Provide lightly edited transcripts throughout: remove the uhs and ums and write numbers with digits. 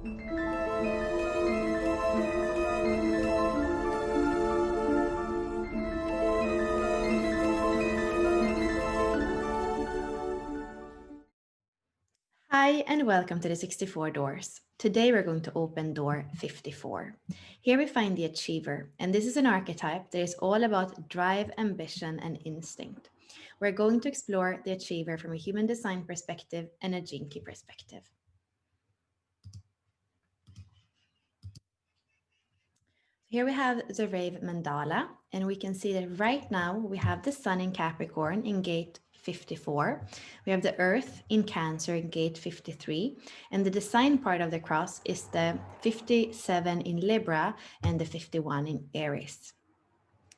Hi and welcome to the 64 doors. Today we're going to open door 54. Here we find the achiever, and this is an archetype that is all about drive, ambition, and instinct. We're going to explore the achiever from a human design perspective and a gene key perspective. Here we have the Rave Mandala, and we can see that right now we have the Sun in Capricorn in gate 54. We have the Earth in Cancer in gate 53, and the design part of the cross is the 57 in Libra and the 51 in Aries.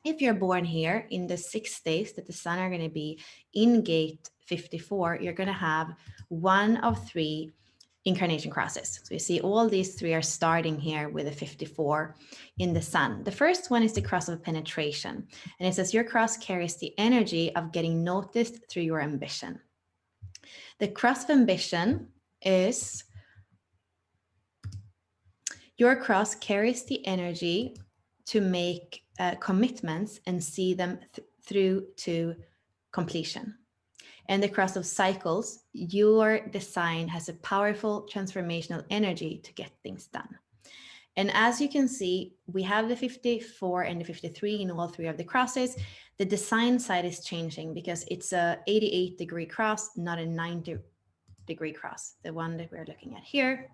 If you're born here in the 6 days that the Sun are going to be in gate 54, you're going to have one of 3 incarnation crosses. So you see all these 3 are starting here with a 54 in the Sun. The first one is the cross of penetration. And it says your cross carries the energy of getting noticed through your ambition. The cross of ambition is your cross carries the energy to make commitments and see them through to completion. And the cross of cycles, your design has a powerful transformational energy to get things done. And as you can see, we have the 54 and the 53 in all 3 of the crosses. The design side is changing because it's a 88-degree cross, not a 90-degree cross, the one that we're looking at here.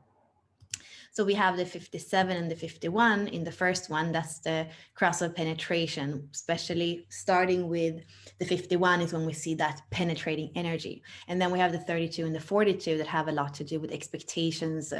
So we have the 57 and the 51 in the first one. That's the cross of penetration, especially starting with the 51 is when we see that penetrating energy. And then we have the 32 and the 42 that have a lot to do with expectations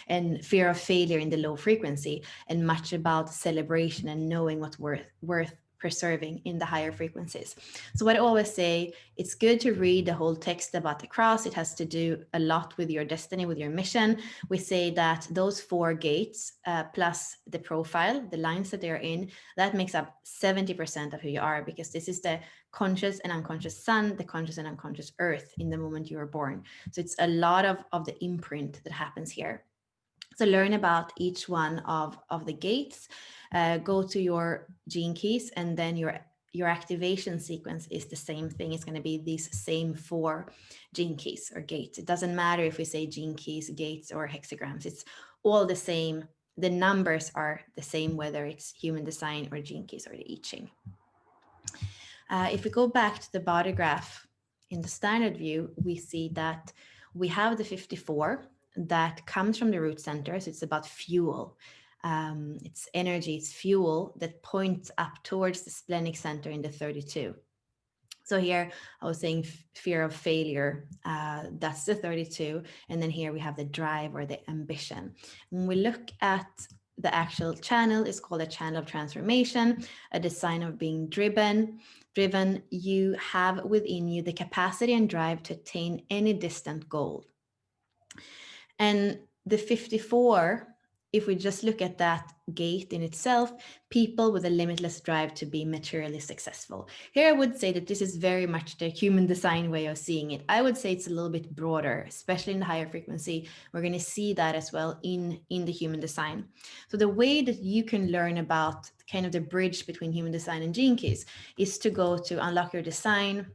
and fear of failure in the low frequency, and much about celebration and knowing what's worth preserving in the higher frequencies. So what I always say, it's good to read the whole text about the cross. It has to do a lot with your destiny, with your mission. We say that those 4 gates plus the profile, the lines that they're in, that makes up 70% of who you are, because this is the conscious and unconscious Sun, the conscious and unconscious Earth in the moment you were born. So it's a lot of the imprint that happens here. So learn about each one of the gates, go to your gene keys, and then your activation sequence is the same thing. It's going to be these same 4 gene keys or gates. It doesn't matter if we say gene keys, gates, or hexagrams. It's all the same. The numbers are the same, whether it's human design or gene keys or the I Ching. If we go back to the body graph in the standard view, we see that we have the 54 that comes from the root center. So it's about fuel. It's energy, it's fuel that points up towards the splenic center in the 32. So here I was saying fear of failure, that's the 32. And then here we have the drive or the ambition. When we look at the actual channel, it's called a channel of transformation, a design of being driven. You have within you the capacity and drive to attain any distant goal. And the 54, if we just look at that gate in itself, people with a limitless drive to be materially successful. Here I would say that this is very much the human design way of seeing it. I would say it's a little bit broader, especially in the higher frequency. We're going to see that as well in the human design. So the way that you can learn about kind of the bridge between human design and gene keys is to go to unlockyourdesign.com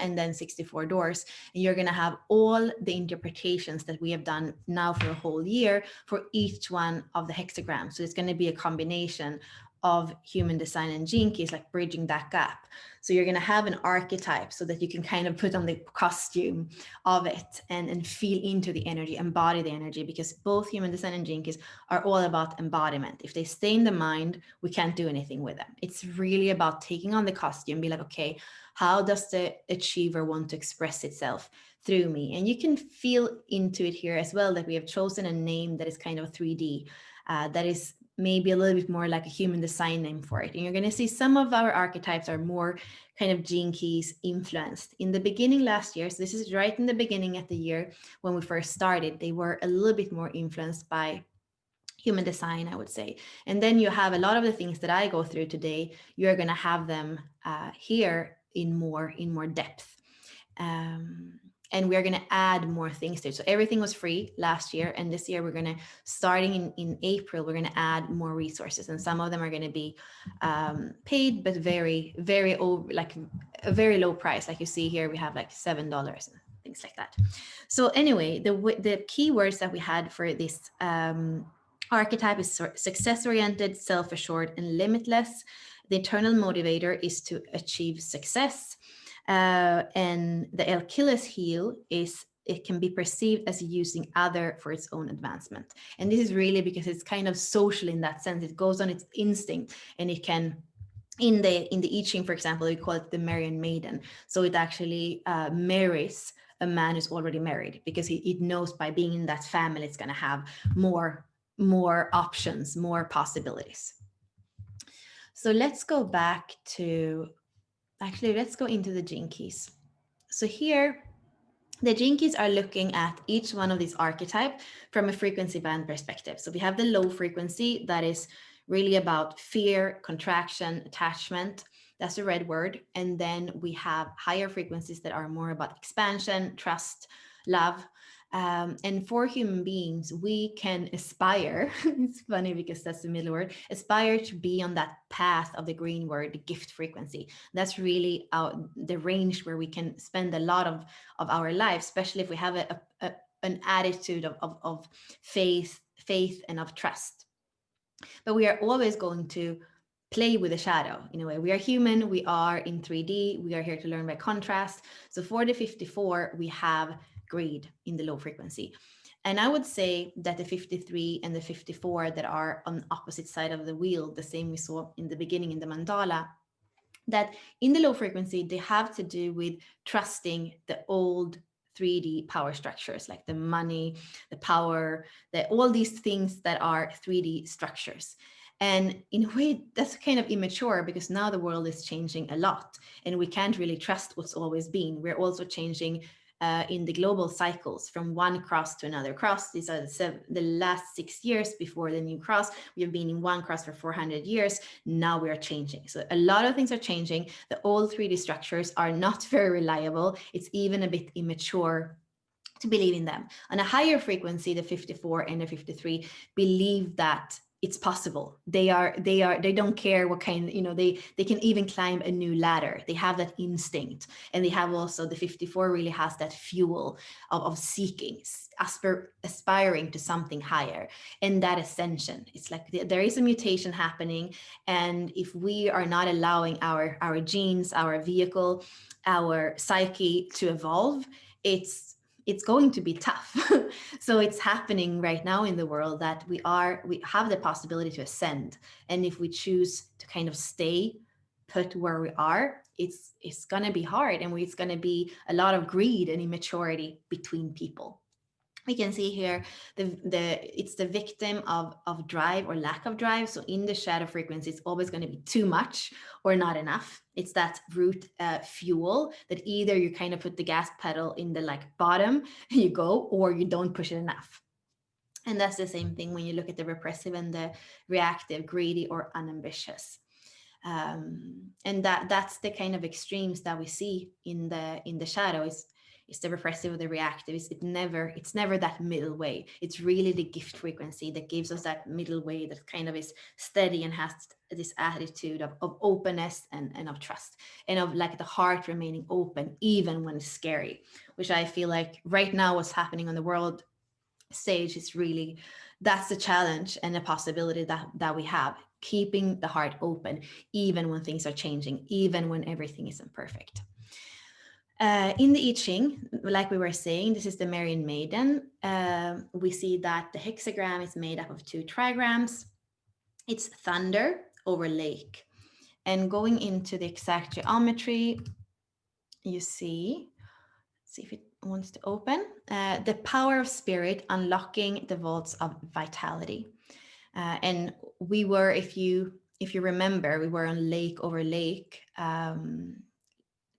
and then 64 doors, and you're going to have all the interpretations that we have done now for a whole year for each one of the hexagrams. So it's going to be a combination of human design and gene keys, like bridging that gap. So you're going to have an archetype so that you can kind of put on the costume of it and feel into the energy, embody the energy, because both human design and gene keys are all about embodiment. If they stay in the mind, we can't do anything with them. It's really about taking on the costume, be like, okay, how does the achiever want to express itself through me? And you can feel into it here as well, that we have chosen a name that is kind of 3D, that is maybe a little bit more like a human design name for it. And you're going to see some of our archetypes are more kind of gene keys influenced. In the beginning last year, so this is right in the beginning of the year when we first started, they were a little bit more influenced by human design, I would say. And then you have a lot of the things that I go through today, you're going to have them here in more depth. and we're going to add more things to it. So everything was free last year, and this year we're going to, starting in April, we're going to add more resources, and some of them are going to be paid, but very over, like a very low price. Like you see here, we have like $7 and things like that. So anyway, the keywords that we had for this archetype is success-oriented, self-assured, and limitless. The internal motivator is to achieve success. And the Achilles heel is, it can be perceived as using other for its own advancement. And this is really because it's kind of social in that sense. It goes on its instinct, and it can, in the I Ching, for example, we call it the Marian Maiden. So it actually marries a man who's already married, because it knows by being in that family, it's going to have more options, more possibilities. So let's go back to, actually, let's go into the Gene Keys. So here, the Gene Keys are looking at each one of these archetypes from a frequency band perspective. So we have the low frequency that is really about fear, contraction, attachment. That's the red word. And then we have higher frequencies that are more about expansion, trust, love. And for human beings, we can aspire, it's funny because that's the middle word, aspire to be on that path of the green word, the gift frequency. That's really the range where we can spend a lot of our life, especially if we have an attitude of faith and of trust. But we are always going to play with the shadow in a way. We are human, we are in 3D, we are here to learn by contrast. So for the 54, we have greed in the low frequency. And I would say that the 53 and the 54 that are on opposite side of the wheel, the same we saw in the beginning in the mandala, that in the low frequency, they have to do with trusting the old 3D power structures, like the money, the power, all these things that are 3D structures. And in a way, that's kind of immature, because now the world is changing a lot, and we can't really trust what's always been. We're also changing in the global cycles from one cross to another cross. These are the last 6 years before the new cross. We have been in one cross for 400 years. Now we are changing. So a lot of things are changing. The old 3D structures are not very reliable. It's even a bit immature to believe in them. On a higher frequency, the 54 and the 53 believe that it's possible. They don't care what kind, they can even climb a new ladder. They have that instinct. And they have also, the 54 really has that fuel of seeking, aspiring to something higher. And that ascension, it's like there is a mutation happening. And if we are not allowing our genes, our vehicle, our psyche to evolve, it's going to be tough. So it's happening right now in the world that we have the possibility to ascend. And if we choose to kind of stay put where we are, it's going to be hard, and it's going to be a lot of greed and immaturity between people. We can see here it's the victim of drive or lack of drive. So in the shadow frequency, it's always going to be too much or not enough. It's that root fuel that either you kind of put the gas pedal in the bottom, you go, or you don't push it enough. And that's the same thing when you look at the repressive and the reactive, greedy or unambitious. And that's the kind of extremes that we see in the shadow. It's the repressive or the reactive. It's never that middle way. It's really the gift frequency that gives us that middle way that kind of is steady and has this attitude of openness and of trust, and of the heart remaining open even when it's scary, which I feel like right now what's happening on the world stage is really, that's the challenge and the possibility that we have, keeping the heart open even when things are changing, even when everything isn't perfect. In the I Ching, like we were saying, this is the Marian Maiden. We see that the hexagram is made up of 2 trigrams. It's thunder over lake. And going into the exact geometry, you see, let's see if it wants to open, the power of spirit unlocking the vaults of vitality. And we were, if you remember, we were on lake over lake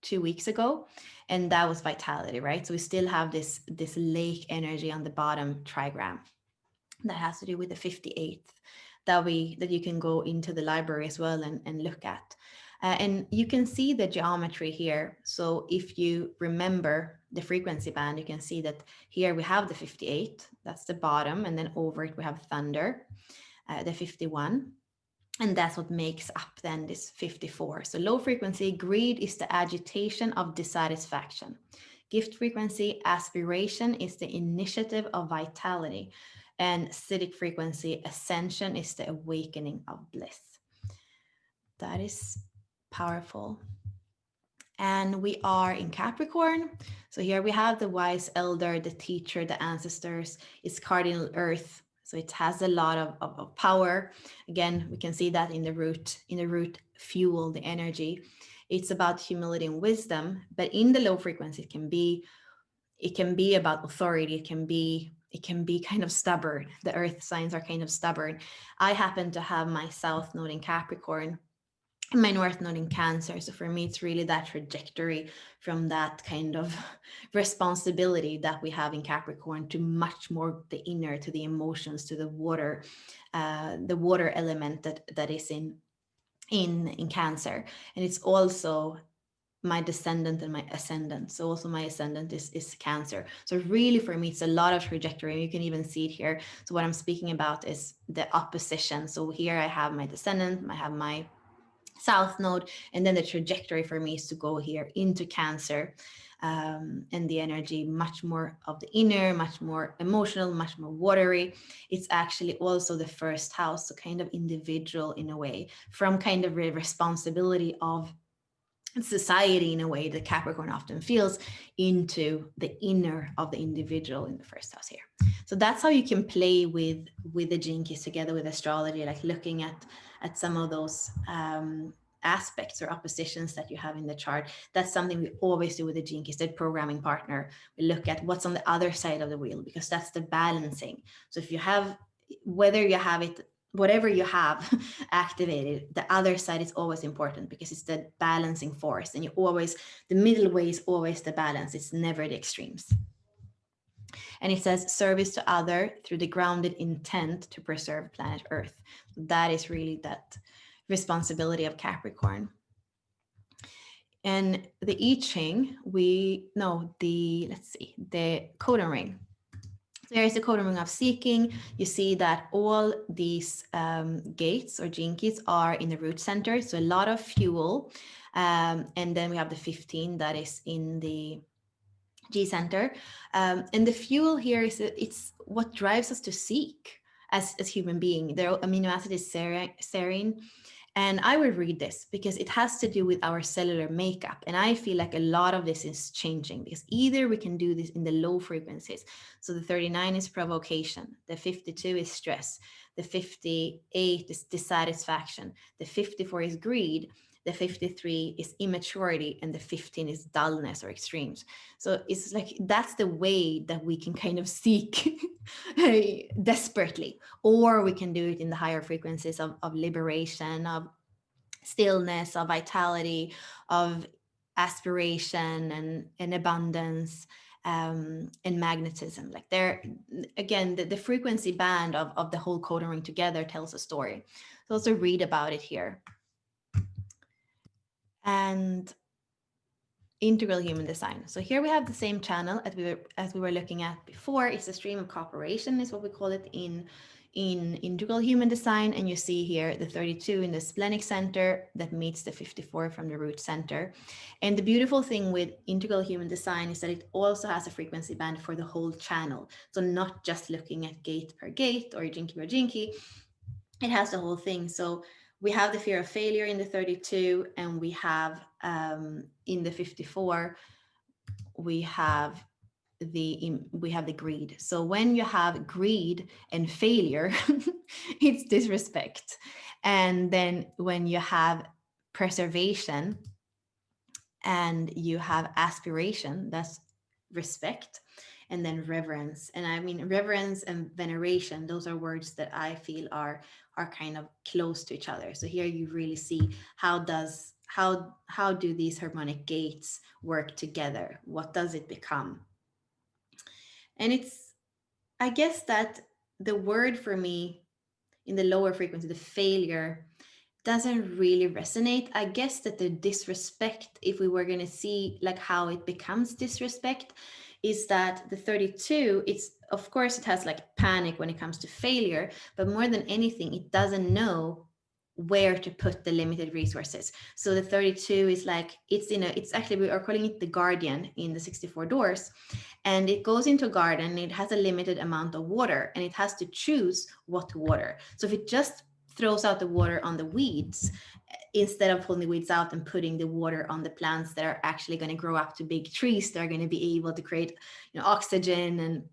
2 weeks ago, and that was vitality, right? So we still have this lake energy on the bottom trigram that has to do with the 58th that you can go into the library as well and look at. And you can see the geometry here. So if you remember the frequency band, you can see that here we have the 58, that's the bottom, and then over it we have thunder, the 51. And that's what makes up then this 54. So low frequency, greed is the agitation of dissatisfaction. Gift frequency, aspiration is the initiative of vitality. And acidic frequency, ascension is the awakening of bliss. That is powerful. And we are in Capricorn. So here we have the wise elder, the teacher, the ancestors. It's cardinal earth. So it has a lot of power. Again, we can see that in the root fuel, the energy. It's about humility and wisdom, but in the low frequency, it can be about authority. It can be kind of stubborn. The earth signs are kind of stubborn. I happen to have my south node in Capricorn, my north node in Cancer. So for me, it's really that trajectory from that kind of responsibility that we have in Capricorn to much more the inner, to the emotions, to the water element that is in Cancer. And it's also my descendant and my ascendant. So also my ascendant is Cancer. So really for me, it's a lot of trajectory. You can even see it here. So what I'm speaking about is the opposition. So here I have my descendant, I have my south node, and then the trajectory for me is to go here into Cancer, and the energy much more of the inner, much more emotional, much more watery. It's actually also the first house, so kind of individual in a way, from kind of a responsibility of society in a way that Capricorn often feels, into the inner of the individual in the first house here. So that's how you can play with the gene keys together with astrology, like looking at some of those aspects or oppositions that you have in the chart. That's something we always do with the gene keys, the programming partner. We look at what's on the other side of the wheel, because that's the balancing. So if you have, whether you have it, whatever you have activated, the other side is always important, because it's the balancing force, and you always, the middle way is always the balance. It's never the extremes. And it says service to other through the grounded intent to preserve planet Earth. That is really that responsibility of Capricorn. And the I Ching, the codon ring. There is a codon ring of seeking. You see that all these gates or gene keys are in the root center. So a lot of fuel. And then we have the 15 that is in the G center. And the fuel here it's what drives us to seek as human being. The amino acid is serine. And I will read this because it has to do with our cellular makeup. And I feel like a lot of this is changing, because either we can do this in the low frequencies. So the 39 is provocation, the 52 is stress, the 58 is dissatisfaction, the 54 is greed, the 53 is immaturity, and the 15 is dullness or extremes. So it's like that's the way that we can kind of seek desperately, or we can do it in the higher frequencies of liberation, of stillness, of vitality, of aspiration and abundance, and magnetism. Like there, again, the frequency band of the whole codon ring together tells a story. So also read about it here. And integral human design. So here we have the same channel as we were looking at before. It's a stream of cooperation, is what we call it in integral human design. And you see here the 32 in the splenic center that meets the 54 from the root center. And the beautiful thing with integral human design is that it also has a frequency band for the whole channel. So not just looking at gate per gate or jinky per jinky, it has the whole thing. So we have the fear of failure in the 32, and we have in the 54, we have the greed. So when you have greed and failure, it's disrespect. And then when you have preservation and you have aspiration, that's respect. And then reverence. And I mean, reverence and veneration, those are words that I feel are kind of close to each other. So here you really see how do these harmonic gates work together? What does it become? And it's, I guess that the word for me in the lower frequency, the failure, doesn't really resonate. I guess that the disrespect, if we were going to see like how it becomes disrespect, is that the 32, it's of course it has like panic when it comes to failure, but more than anything, it doesn't know where to put the limited resources. So the 32 is like, it's actually, we are calling it the guardian in the 64 doors, and it goes into a garden, it has a limited amount of water, and it has to choose what to water. So if it just throws out the water on the weeds instead of pulling the weeds out and putting the water on the plants that are actually going to grow up to big trees, that are going to be able to create, oxygen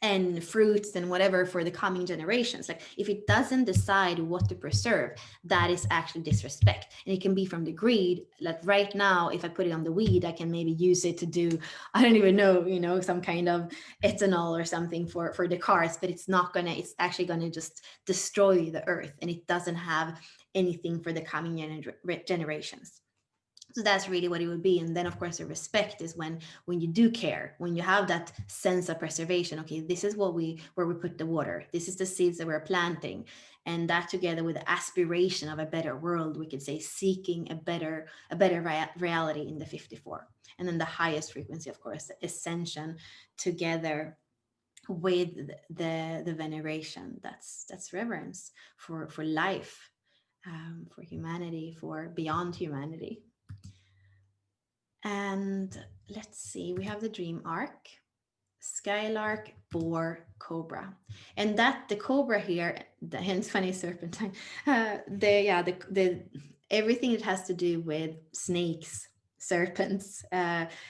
and fruits and whatever for the coming generations. Like if it doesn't decide what to preserve, that is actually disrespect. And it can be from the greed. Like right now, if I put it on the weed, I can maybe use it to do, I don't even know, some kind of ethanol or something for the cars, but it's actually gonna just destroy the earth, and it doesn't have anything for the coming generations. So that's really what it would be. And then of course the respect is when you do care, when you have that sense of preservation. Okay, this is where we put the water, this is the seeds that we're planting, and that together with the aspiration of a better world, we could say seeking a better reality in the 54. And then the highest frequency, of course, the ascension, together with the veneration. That's reverence for life, for humanity, for beyond humanity. And let's see, we have the dream arc, Skylark, Boar, Cobra. And that the Cobra here, hence funny serpentine, the everything that has to do with snakes, serpents,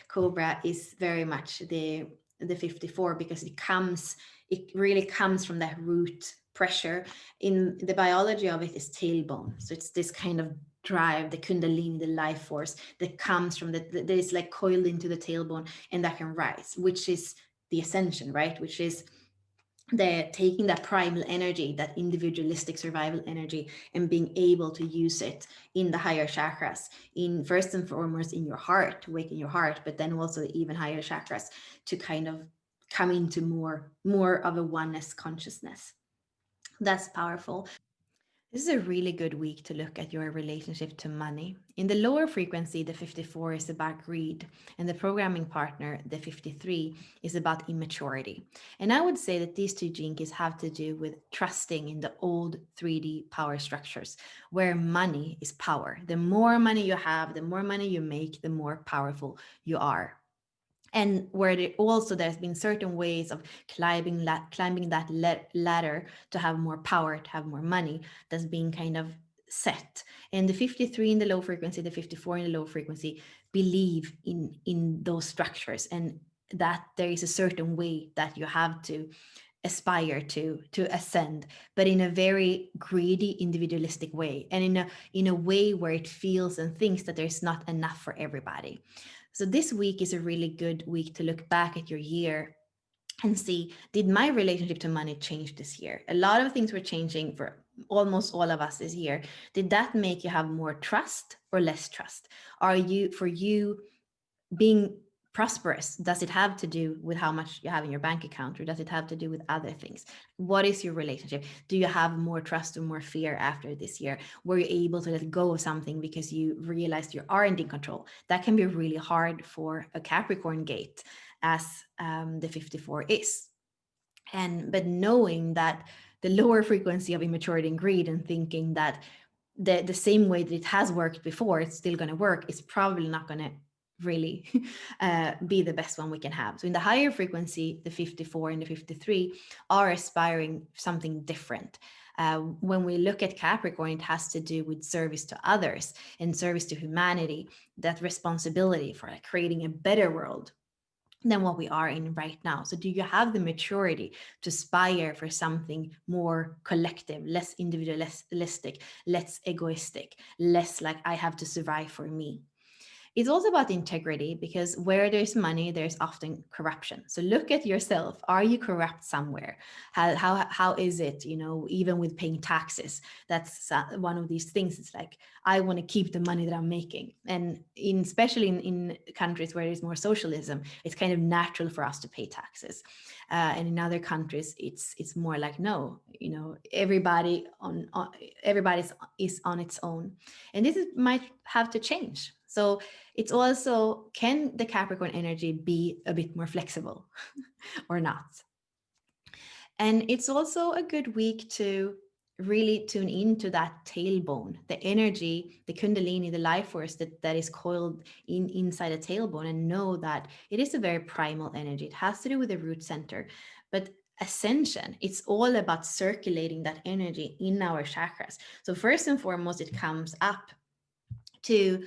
Cobra is very much the 54, because it really comes from that root pressure. In the biology of it is tailbone. So it's this kind of drive, the kundalini, the life force that comes from that is like coiled into the tailbone, and that can rise, which is the ascension, right? Which is the taking that primal energy, that individualistic survival energy, and being able to use it in the higher chakras, in first and foremost in your heart, to awaken your heart, but then also even higher chakras, to kind of come into more of a oneness consciousness. That's powerful. This is a really good week to look at your relationship to money. In the lower frequency, the 54 is about greed, and the programming partner, the 53, is about immaturity. And I would say that these two gene keys have to do with trusting in the old 3D power structures, where money is power. The more money you have, the more money you make, the more powerful you are. And where there's been certain ways of climbing that ladder to have more power, to have more money, that's being kind of set. And the 53 in the low frequency, the 54 in the low frequency, believe in those structures, and that there is a certain way that you have to aspire to ascend, but in a very greedy, individualistic way, and in a way where it feels and thinks that there's not enough for everybody. So this week is a really good week to look back at your year and see, did my relationship to money change this year? A lot of things were changing for almost all of us this year. Did that make you have more trust or less trust? For you being prosperous, does it have to do with how much you have in your bank account, or does it have to do with other things? What is your relationship? Do you have more trust or more fear after this year? Were you able to let go of something because you realized you aren't in control? That can be really hard for a Capricorn gate, as the 54 is. But knowing that the lower frequency of immaturity and greed, and thinking that the same way that it has worked before, it's still going to work, is probably not going to really be the best one we can have. So in the higher frequency, the 54 and the 53 are aspiring something different. When we look at Capricorn, it has to do with service to others and service to humanity, that responsibility for like creating a better world than what we are in right now. So do you have the maturity to aspire for something more collective, less individualistic, less egoistic, less like I have to survive for me? It's also about integrity, because where there's money, there's often corruption. So look at yourself. Are you corrupt somewhere? How is it, even with paying taxes? That's one of these things. It's like, I want to keep the money that I'm making. And especially in countries where there's more socialism, it's kind of natural for us to pay taxes. And in other countries, it's more like, no, everybody's is on its own, and might have to change. So it's also, can the Capricorn energy be a bit more flexible or not? And it's also a good week to really tune into that tailbone, the energy, the kundalini, the life force that is coiled inside a tailbone, and know that it is a very primal energy. It has to do with the root center. But ascension, it's all about circulating that energy in our chakras. So first and foremost, it comes up to,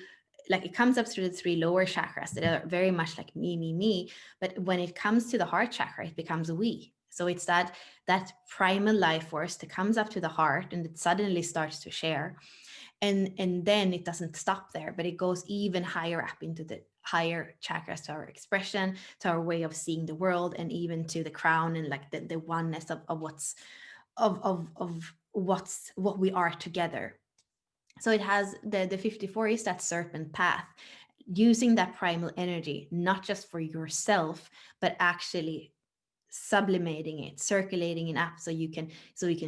like, it comes up through the three lower chakras that are very much like me. But when it comes to the heart chakra, it becomes a we. So it's that primal life force that comes up to the heart, and it suddenly starts to share. And then it doesn't stop there, but it goes even higher up into the higher chakras, to our expression, to our way of seeing the world, and even to the crown, and like the oneness of what's what we are together. So it has the 54 is that serpent path, using that primal energy, not just for yourself, but actually sublimating it, circulating it up, so you can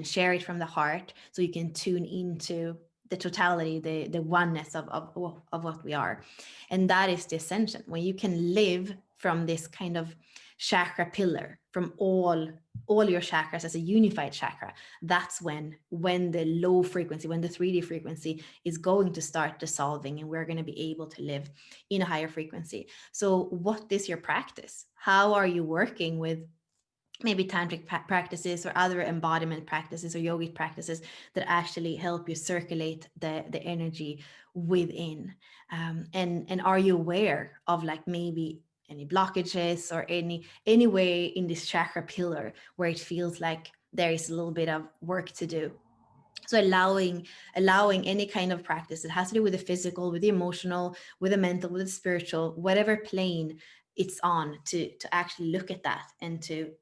share it from the heart, so you can tune into the totality, the oneness of what we are. And that is the ascension, when you can live from this kind of chakra pillar, from all your chakras as a unified chakra. That's when the low frequency, when the 3D frequency is going to start dissolving, and we're going to be able to live in a higher frequency. So what is your practice? How are you working with maybe tantric practices or other embodiment practices or yogic practices that actually help you circulate the energy within? And are you aware of, like, maybe any blockages or any way in this chakra pillar where it feels like there is a little bit of work to do? So allowing any kind of practice that has to do with the physical, with the emotional, with the mental, with the spiritual, whatever plane it's on, to actually look at that, and to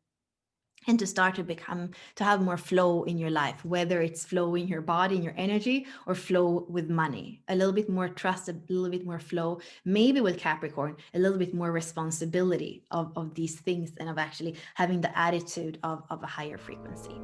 start to have more flow in your life, whether it's flow in your body, in your energy, or flow with money. A little bit more trust, a little bit more flow, maybe with Capricorn, a little bit more responsibility of these things, and of actually having the attitude of a higher frequency.